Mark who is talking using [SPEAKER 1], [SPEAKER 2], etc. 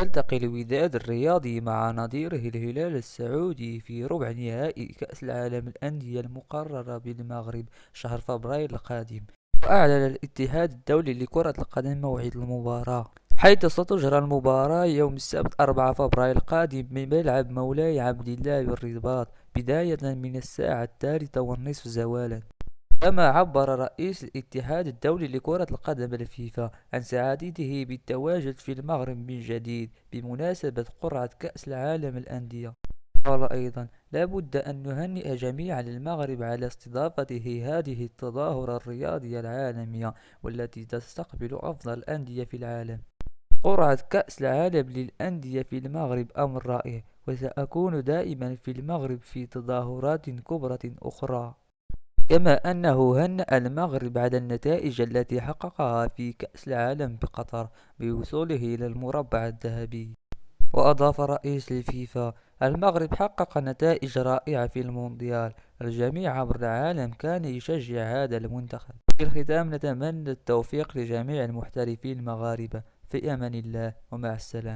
[SPEAKER 1] يلتقي الوداد الرياضي مع نظيره الهلال السعودي في ربع نهائي كأس العالم الأندية المقررة بالمغرب شهر فبراير القادم. وأعلن الاتحاد الدولي لكرة القدم موعد المباراة، حيث ستجرى المباراة يوم السبت 4 فبراير القادم بملعب مولاي عبد الله بالرباط، بداية من الساعة 3:30 زوالا. كما عبر رئيس الاتحاد الدولي لكرة القدم الفيفا عن سعادته بالتواجد في المغرب من جديد بمناسبة قرعة كأس العالم الأندية. قال أيضا: لا بد أن نهنئ جميعا المغرب على استضافته هذه التظاهرة الرياضية العالمية، والتي تستقبل أفضل الأندية في العالم. قرعة كأس العالم للأندية في المغرب أمر رائع، وسأكون دائما في المغرب في تظاهرات كبرى أخرى. كما أنه هنأ المغرب على النتائج التي حققها في كأس العالم بقطر بوصوله إلى المربع الذهبي. وأضاف رئيس الفيفا: المغرب حقق نتائج رائعة في المونديال، الجميع عبر العالم كان يشجع هذا المنتخب. في الختام نتمنى التوفيق لجميع المحترفين المغاربة. في أمان الله ومع السلامة.